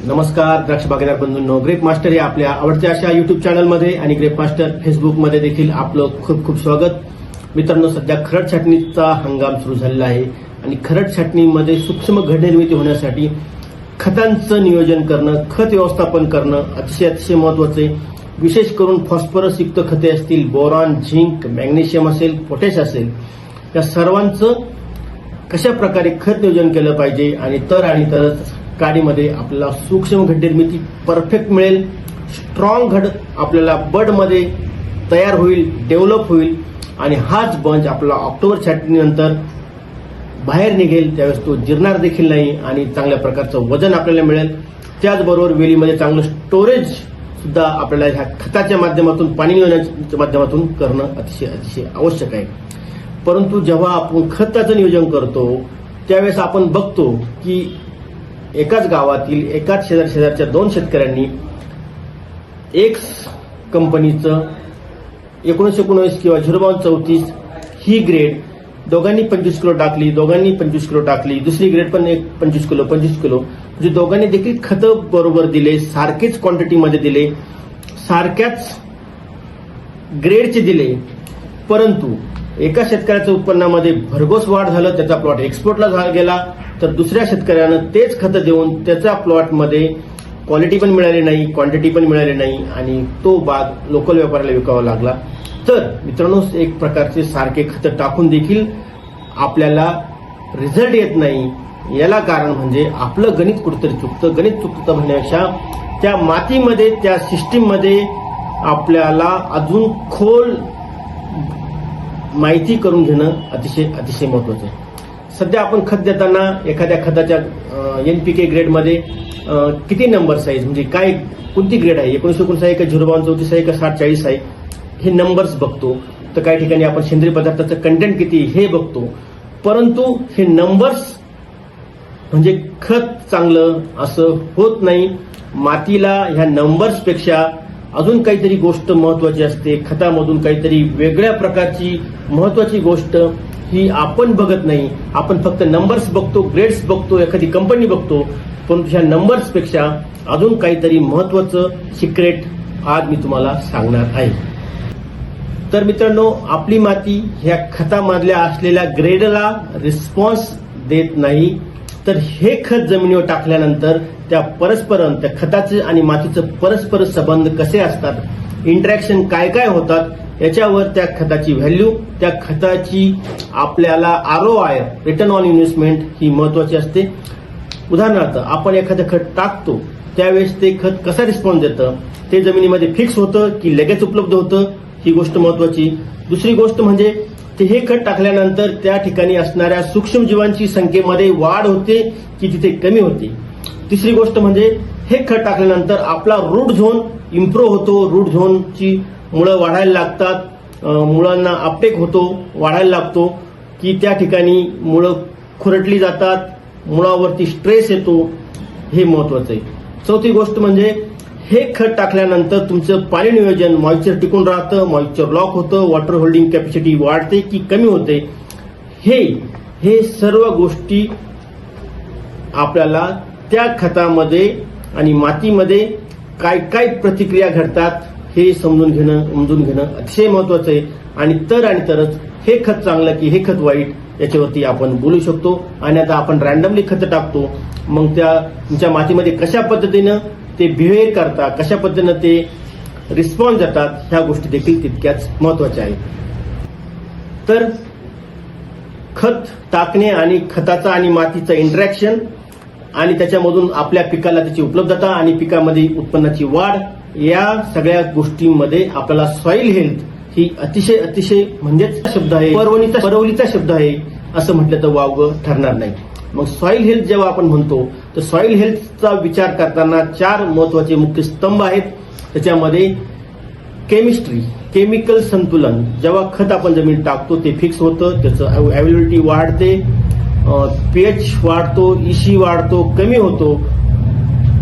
नमस्कार द्राक्ष बागायतदार बंधूंनो, ग्रेप मास्टर या आपल्या आवडत्या अशा युट्यूब चॅनलमध्ये आणि ग्रेप मास्टर फेसबुकमध्ये देखील आपलं खूप खूप स्वागत. मित्रांनो, सध्या खरड छाटणीचा हंगाम सुरू झालेला आहे आणि खरड छाटणीमध्ये सूक्ष्म घड निर्मिती होण्यासाठी खतांचं नियोजन करणं, खत व्यवस्थापन करणं अतिशय महत्वाचं आहे. विशेष करून फॉस्फरस युक्त खते असतील, बोरॉन, झिंक, मॅग्नेशियम असेल, पोटॅश असेल, या सर्वांचं कशा प्रकारे खत नियोजन केलं पाहिजे आणि तरच काडीमध्ये आपल्याला सूक्ष्म घड निर्मिती परफेक्ट मिळेल, स्ट्रॉंग घड आपल्याला बडमध्ये तयार होईल, डेव्हलप होईल आणि हाच बंच आपला ऑक्टोबर छाटणीनंतर बाहेर निघेल. त्यावेळेस तो जिरणार देखील नाही आणि चांगल्या प्रकारचं वजन आपल्याला मिळेल. त्याचबरोबर वेलीमध्ये चांगलं स्टोरेज सुद्धा आपल्याला ह्या खताच्या माध्यमातून, पाणी नियोजनाच्या माध्यमातून करणं अतिशय आवश्यक आहे. परंतु जेव्हा आपण खताचं नियोजन करतो त्यावेळेस आपण बघतो की एकाच गावातील एकाच शेजारच्या दोन शेतकऱ्यांनी एक कंपनीचं 1919 किंवा 03234 ही ग्रेड दोघांनी 25 किलो टाकली, दोघांनी 25 किलो टाकली, दुसरी ग्रेड पण 25 किलो म्हणजे दोघांनी देखील खतं बरोबर दिले, सारखेच क्वांटिटीमध्ये दिले, सारख्याच ग्रेडचे दिले. परंतु एका शेतकऱ्याच्या उत्पन्नामध्ये भरघोस वाढ झालं, त्याचा प्लॉट एक्सपोर्टला गेला, तर दुसऱ्या शेतकऱ्यानं तेच खतं देऊन त्याच्या प्लॉटमध्ये क्वालिटी पण मिळाली नाही, क्वांटिटी पण मिळाली नाही आणि तो बाग लोकल व्यापाऱ्याला विकावा लागला. तर मित्रांनो, एक प्रकारचे सारखे खतं टाकून देखील आपल्याला रिझल्ट येत नाही. याला कारण म्हणजे आपलं गणित कुठेतरी चुकतं. गणित चुकतं म्हणण्यापेक्षा त्या मातीमध्ये, त्या सिस्टीममध्ये आपल्याला अजून खोल माहिती करून घेणं अतिशय महत्वाचं आहे. सध्या आपण खत देताना एखाद्या खताच्या NPK ग्रेडमध्ये किती नंबर्स आहेत, म्हणजे काय, कोणती ग्रेड आहे, 1919 आहे का 03234 आहे का 6040 आहे, हे नंबर्स बघतो. तर काही ठिकाणी आपण सेंद्रिय पदार्थाचं कंटेंट किती हे बघतो. परंतु हे नंबर्स म्हणजे खत चांगलं असं होत नाही. मातीला ह्या नंबर्सपेक्षा अजून काहीतरी गोष्ट महत्वाची असते. खतामधून काहीतरी वेगळ्या प्रकारची महत्वाची गोष्ट ही आपण बघत नाही. आपण फक्त नंबर्स बघतो, ग्रेड्स बघतो, एखादी कंपनी बघतो. पण ह्या नंबर्सपेक्षा अजून काहीतरी महत्वाचं सिक्रेट आज मी तुम्हाला सांगणार आहे. तर मित्रांनो, आपली माती ह्या खतामधल्या असलेल्या ग्रेडला रिस्पॉन्स देत नाही. तर हे खत जमिनीवर टाकल्यानंतर त्या खताचे आणि मातीचं परस्पर संबंध कसे असतात, इंटरॅक्शन काय होतात, याच्यावर त्या खताची व्हॅल्यू, त्या खताची आपल्याला ROI, रिटर्न ऑन इन्व्हेस्टमेंट, ही महत्वाची असते. उदाहरणार्थ, आपण एखादं खत टाकतो त्यावेळेस ते खत कसा रिस्पॉन्स देतं, ते जमिनीमध्ये फिक्स होतं की लगेच उपलब्ध होतं, ही गोष्ट महत्वाची. दुसरी गोष्ट म्हणजे ते हे खत टाकल्यानंतर त्या ठिकाणी असणाऱ्या सूक्ष्मजीवांची संख्येमध्ये वाढ होते की तिथे कमी होते. तिसरी गोष्ट म्हणजे हे खत टाकल्यानंतर आपला रूट झोन इम्प्रूव्ह होतो, रूट झोनची मुळं वाढायला लागतात, मुळांना अपटेक होतो, वाढायला लागतो की त्या ठिकाणी मुळं खुरटली जातात, मुळावरती स्ट्रेस येतो, हे महत्वाचं आहे. चौथी गोष्ट म्हणजे हे खत टाकल्यानंतर तुमचं पाणी नियोजन, मॉइश्चर टिकून राहतं, मॉइश्चर लॉक होतं, वॉटर होल्डिंग कॅपॅसिटी वाढते की कमी होते, हे सर्व गोष्टी आपल्याला त्या खतामध्ये आणि मातीमध्ये काय प्रतिक्रिया घडतात हे समजून घेणं अतिशय महत्वाचं आहे. आणि तरच हे खत चांगलं की हे खत वाईट, याच्यावरती आपण बोलू शकतो. आणि आता आपण रॅन्डमली खतं टाकतो, मग त्या तुमच्या मातीमध्ये कशा पद्धतीनं ते बिहेव करतात, कशा पद्धतीनं ते रिस्पॉन्स देतात, ह्या गोष्टी देखील तितक्याच महत्वाच्या आहेत. तर खत टाकणे आणि खताचा आणि मातीचं इंटरॅक्शन आणि त्याच्यामधून आपल्या पिकाला त्याची उपलब्धता आणि पिकामध्ये उत्पन्नाची वाढ, या सगळ्या गोष्टींमध्ये आपल्याला सॉइल हेल्थ ही अतिशय म्हणजेच शब्द आहे, परवलीचा शब्द आहे असं म्हटलं तर वावगं ठरणार नाही. मग सॉइल हेल्थ जेव्हा आपण म्हणतो तर सॉइल हेल्थचा विचार करताना 4 महत्वाचे मुख्य स्तंभ आहेत. त्याच्यामध्ये केमिस्ट्री, केमिकल संतुलन, जेव्हा खत आपण जमिनीत टाकतो ते फिक्स होतं, त्याचं अवेलेबिलिटी वाढते, pH वाढतो, EC वाढतो, कमी होतो,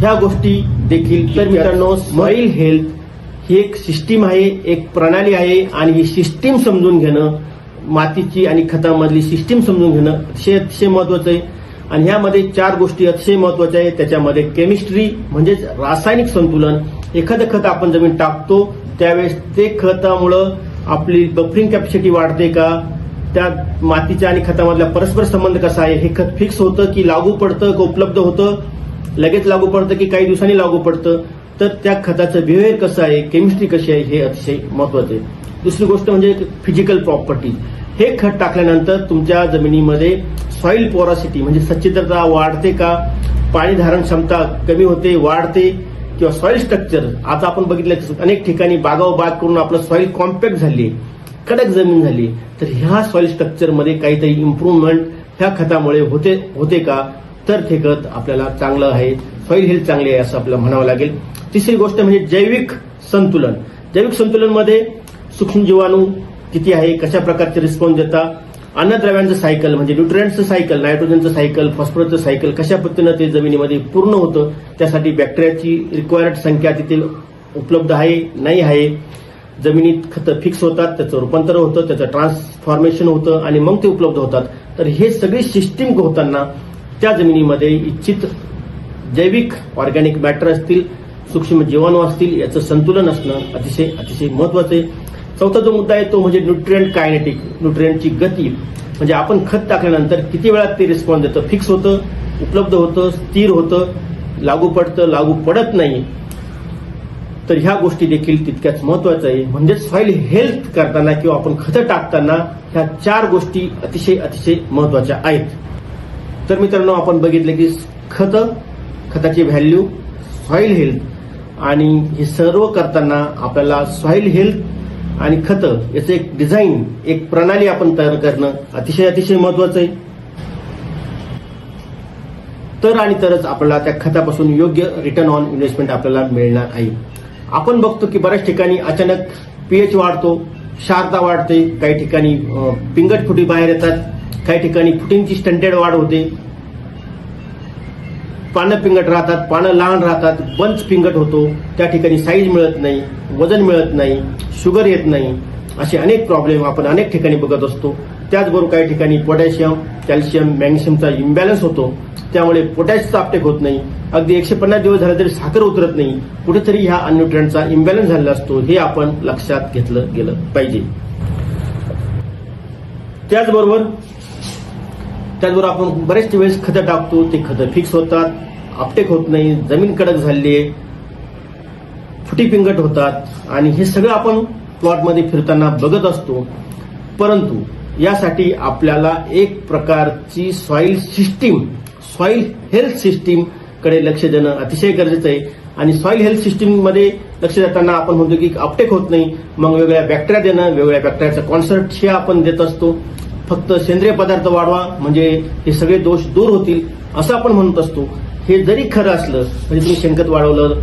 ह्या गोष्टी देखील. तर मित्रांनो, सॉइल हेल्थ ही एक सिस्टीम आहे, एक प्रणाली आहे आणि ही सिस्टीम समजून घेणं, मातीची आणि खतामधली सिस्टीम समजून घेणं अतिशय महत्वाचं आहे. आणि ह्यामध्ये 4 गोष्टी अतिशय महत्वाच्या आहेत. त्याच्यामध्ये केमिस्ट्री म्हणजेच रासायनिक संतुलन. एखादं खत आपण जमीन टाकतो त्यावेळेस ते खतामुळं आपली बफरिंग कॅपॅसिटी वाढते का, त्या मातीच्या आणि खतामधला परस्पर संबंध कसा आहे, हे खत फिक्स होतं की लागू पडतं का उपलब्ध होतं, लगेच लागू पडतं की काही दिवसांनी लागू पडतं, तर त्या खताचं बिहेवियर कसं आहे, केमिस्ट्री कशी आहे, हे अतिशय महत्वाचं आहे. दुसरी गोष्ट म्हणजे फिजिकल प्रॉपर्टीज. हे खत टाकल्यानंतर तुमच्या जमिनीमध्ये सॉइल पोरॉसिटी म्हणजे सच्छिद्रता वाढते का, पाणी धारण क्षमता कमी होते, वाढते, किंवा सॉइल स्ट्रक्चर. आता आपण बघितलं की अनेक ठिकाणी बागावर बाग करून आपलं सॉइल कॉम्पॅक्ट झाली, कडक जमीन झाली, तर ह्या सॉइल स्ट्रक्चरमध्ये काहीतरी इम्प्रूव्हमेंट ह्या खतामुळे होते का, तर ते खत आपल्याला चांगलं आहे, सॉइल हेल्थ चांगली आहे असं आपल्याला म्हणावं लागेल. तिसरी गोष्ट म्हणजे जैविक संतुलन. जैविक संतुलनमध्ये सूक्ष्म जीवाणू किती आहे, कशा प्रकारचे रिस्पॉन्स देतात, अन्नद्रव्यांचं सायकल म्हणजे न्यूट्रिएंटचं सायकल, नायट्रोजनचं सायकल, फॉस्फरसचं सायकल कशा पद्धतीनं ते जमिनीमध्ये पूर्ण होतं, त्यासाठी बॅक्टेरियाची रिक्वायर्ड संख्या तिथे उपलब्ध आहे नाही आहे, जमिनीत खतं फिक्स होतात, त्याचं रूपांतर होतं, त्याचं ट्रान्सफॉर्मेशन होतं आणि मग ते उपलब्ध होतात. तर हे सगळी सिस्टीम होताना त्या जमिनीमध्ये इच्छित जैविक ऑर्गॅनिक मॅटर असतील, सूक्ष्म जीवाणू असतील, याचं संतुलन असणं अतिशय अतिशय महत्वाचं आहे. चौथा जो मुद्दा आहे तो म्हणजे न्यूट्रिएंट कायनेटिक, न्यूट्रिएंटची गती. म्हणजे आपण खत टाकल्यानंतर किती वेळात ते रिस्पॉन्स देतं, फिक्स होतं, उपलब्ध होतं, स्थिर होतं, लागू पडतं, लागू पडत नाही. तर ह्या गोष्टी देखील तितक्याच महत्वाच्या आहे. म्हणजे सॉइल हेल्थ करताना किंवा आपण खतं टाकताना ह्या 4 गोष्टी अतिशय अतिशय महत्वाच्या आहेत. तर मित्रांनो, आपण बघितलं की खताची व्हॅल्यू, सॉइल हेल्थ आणि हे सर्व करताना आपल्याला सॉइल हेल्थ आणि खतं याचं एक डिझाईन, एक प्रणाली आपण तयार करणं अतिशय अतिशय महत्वाचं आहे. तर आणि तरच आपल्याला त्या खतापासून योग्य रिटर्न ऑन इन्व्हेस्टमेंट आपल्याला मिळणार आहे. आपण बघतो की बऱ्याच ठिकाणी अचानक पीएच वाढतो, क्षारता वाढते, काही ठिकाणी पिंगट फुटी बाहेर येतात, काही ठिकाणी फुटिंगची स्टंटेड वाढ होते, पानं पिंगट राहतात, पानं लहान राहतात, बंच पिंगट होतो, त्या ठिकाणी साईज मिळत नाही, वजन मिळत नाही, शुगर येत नाही, असे अनेक प्रॉब्लेम आपण अनेक ठिकाणी बघत असतो. त्याचबरोबर काही ठिकाणी पोटॅशियम, कॅल्शियम, मॅग्नेशियमचा इम्बॅलन्स होतो, त्यामुळे पोटॅशचा अपटेक होत नाही. अगदी 150 दिवस झाले तरी साखर उतरत नाही, कुठेतरी ह्या अन्यूट्रंटचा इम्बॅलन्स झालेला असतो. हे आपण लक्षात घेतलं गेलं पाहिजे. त्याचबरोबर आपण बरेच वेळेस खतं टाकतो, ते खतं फिक्स होतात, अपटेक होत नाही, जमीन कडक झाली आहे, फुटी पिंगट होतात आणि हे सगळं आपण प्लॉटमध्ये फिरताना बघत असतो. परंतु यासाठी आपल्याला एक प्रकारची soil system, soil health system कडे लक्ष देणं अतिशय गरजेचं आहे. आणि सॉइल हेल्थ सिस्टीम मध्ये लक्ष देताना आपण म्हणतो की अपटेक होत नाही, मग वेगवेगळ्या बॅक्टेरिया देणं, वेगवेगळ्या बॅक्टेरियाचं कॉन्सर्ट हे आपण देत असतो. फक्त सेंद्रिय पदार्थ वाढवा म्हणजे हे सगळे दोष दूर होतील असं आपण म्हणत असतो. हे जरी खरं असलं, म्हणजे तुम्ही शेणखत वाढवलं,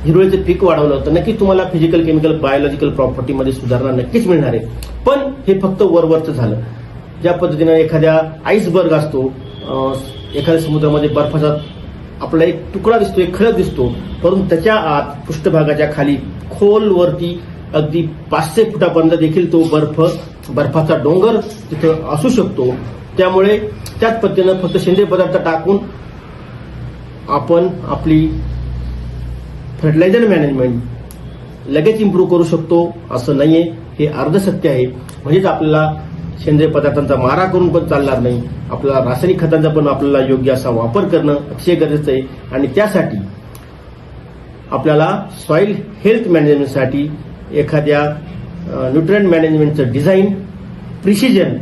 हिरवळीचं पीक वाढवलं, तर नक्कीच तुम्हाला फिजिकल, केमिकल, बायोलॉजिकल प्रॉपर्टीमध्ये सुधारणा नक्कीच मिळणार आहे. पण हे फक्त वरवरचं झालं. ज्या पद्धतीनं एखाद्या आईसबर्ग असतो, एखाद्या समुद्रामध्ये बर्फाचा आपला एक तुकडा दिसतो, एक खळग दिसतो, परंतु त्याच्या आत पृष्ठभागाच्या खाली खोलवरती अगदी 500 फुटापर्यंत देखील तो बर्फाचा डोंगर तिथं असू शकतो. त्यामुळे त्याच पद्धतीनं फक्त सेंद्रिय पदार्थ टाकून आपण आपली फर्टिलायझर मॅनेजमेंट लगेच इम्प्रूव्ह करू शकतो असं नाहीये. हे अर्ध सत्य आहे. म्हणजेच आपल्याला सेंद्रिय पदार्थांचा मारा करून पण चालणार नाही, आपल्याला रासायनिक खतांचा पण आपल्याला योग्य असा वापर करणं अतिशय गरजेचं आहे. आणि त्यासाठी आपल्याला सॉइल हेल्थ मॅनेजमेंटसाठी एखाद्या न्यूट्रिएंट मॅनेजमेंटचं डिझाईन, प्रिसिजन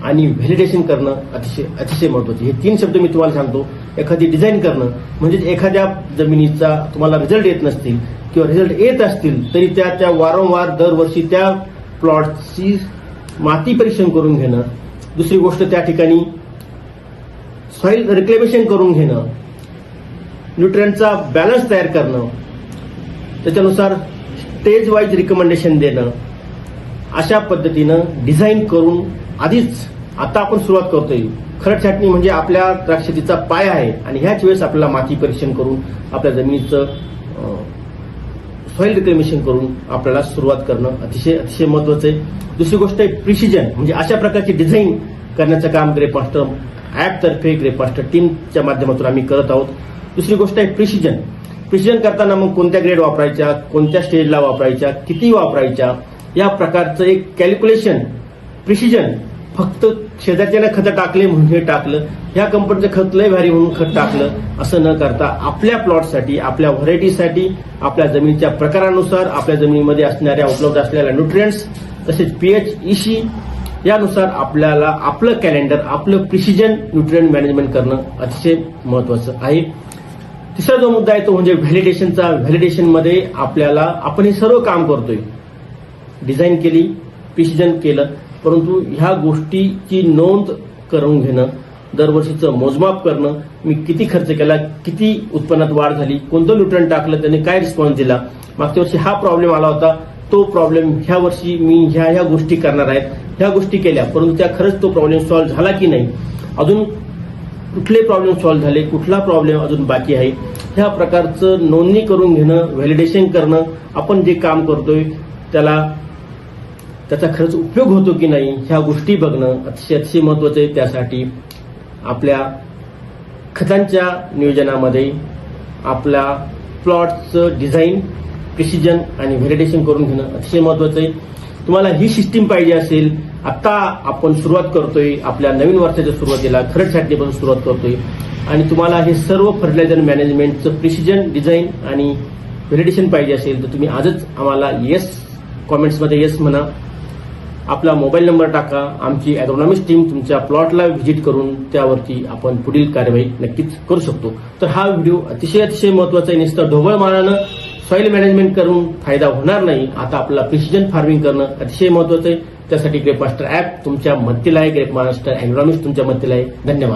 आणि व्हॅलिडेशन करणं अतिशय अतिशय महत्वाचं. हे 3 शब्द मी तुम्हाला सांगतो. एखादी डिझाईन करणं म्हणजे एखाद्या जमिनीचा तुम्हाला रिझल्ट येत नसतील किंवा रिझल्ट येत असतील तरी त्या वारंवार दरवर्षी त्या प्लॉटची माती परीक्षण करून घेणं. दुसरी गोष्ट त्या ठिकाणी सॉइल रिक्लेमेशन करून घेणं, न्यूट्रिएंटचा बॅलन्स तयार करणं, त्याच्यानुसार स्टेज वाईज रिकमेंडेशन देणं, अशा पद्धतीनं डिझाईन करून आधीच आता आपण सुरुवात करतोय. खरड छाटणी म्हणजे आपल्या द्राक्षशेतीचा पाय आहे आणि ह्याच वेळेस आपल्याला माती परीक्षण करून आपल्या जमिनीचं सॉइल रिक्लेमेशन करून आपल्याला सुरुवात करणं अतिशय अतिशय महत्वाचं आहे. दुसरी गोष्ट आहे प्रिसिजन, म्हणजे अशा प्रकारची डिझाईन करण्याचं काम ग्रेप मास्टर ॲप तर्फे ग्रेप मास्टर टीमच्या माध्यमातून आम्ही करत आहोत. दुसरी गोष्ट आहे प्रिसिजन करताना मग कोणत्या ग्रेड वापरायच्या, कोणत्या स्टेजला वापरायच्या, किती वापरायच्या, या प्रकारचं एक कॅल्क्युलेशन. प्रिसिजन फक्त शेजारच्याने खतं टाकले म्हणून हे टाकलं, ह्या कंपनीचं खत लय भारी म्हणून खत टाकलं, असं न करता आपल्या प्लॉटसाठी, आपल्या व्हरायटीसाठी, आपल्या जमिनीच्या प्रकारानुसार, आपल्या जमिनीमध्ये असणाऱ्या उपलब्ध असलेल्या न्यूट्रिएंट्स, तसेच पीएच, ईसी यानुसार आपल्याला आपलं कॅलेंडर, आपलं प्रिसिजन न्यूट्रिएंट मॅनेजमेंट करणं अतिशय महत्वाचं आहे. तिसरा जो मुद्दा आहे तो म्हणजे व्हॅलिडेशनचा. व्हॅलिडेशनमध्ये आपण हे सर्व काम करतोय, डिझाईन केली, प्रिसिजन केलं, परंतु ह्या गोष्टीची नोंद करून घेणं, दरवर्षीचं मोजमाप करणं, मी किती खर्च केला, किती उत्पन्नात वाढ झाली, कोणतं न्यूट्रिएंट टाकलं, त्याने काय रिस्पॉन्स दिला, मागच्या वर्षी हा प्रॉब्लेम आला होता, तो प्रॉब्लेम ह्या वर्षी मी ह्या गोष्टी करणार आहेत, ह्या गोष्टी केल्या, परंतु त्या खरंच तो प्रॉब्लेम सॉल्व्ह झाला की नाही, अजून कुठले प्रॉब्लेम सॉल्व्ह झाले, कुठला प्रॉब्लेम अजून बाकी आहे, ह्या प्रकारचं नोंदणी करून घेणं, व्हॅलिडेशन करणं, आपण जे काम करतोय त्याचा खरंच उपयोग होतो की नाही, ह्या गोष्टी बघणं अतिशय महत्वाचं आहे. त्यासाठी आपल्या खतांच्या नियोजनामध्ये आपल्या प्लॉटचं डिझाईन, प्रिसिजन आणि व्हॅलिडेशन करून घेणं अतिशय महत्वाचं आहे. तुम्हाला ही सिस्टीम पाहिजे असेल, आता आपण सुरुवात करतोय, आपल्या नवीन वर्षाच्या सुरुवातीला खरड छाटणीपासून सुरुवात करतोय, आणि तुम्हाला हे सर्व फर्टिलायझर मॅनेजमेंटचं प्रिसिजन, डिझाईन आणि व्हॅलिडेशन पाहिजे असेल तर तुम्ही आजच आम्हाला कॉमेंट्समध्ये येस म्हणा, आपला मोबाईल नंबर टाका, आमची ॲग्रोनॉमिस्ट टीम तुमच्या प्लॉटला व्हिजिट करून त्यावरती आपण पुढील कार्यवाही नक्कीच करू शकतो. तर हा व्हिडिओ अतिशय महत्वाचा आहे. नुसतं ढोबळ मानानं सॉइल मॅनेजमेंट करून फायदा होणार नाही. आता आपल्याला प्रिसिजन फार्मिंग करणं अतिशय महत्वाचं आहे. त्यासाठी ग्रेप मास्टर ॲप तुमच्या मदतीला आहे, ग्रेप मास्टर ॲग्रोनॉमिस्ट तुमच्या मदतीला आहे. धन्यवाद.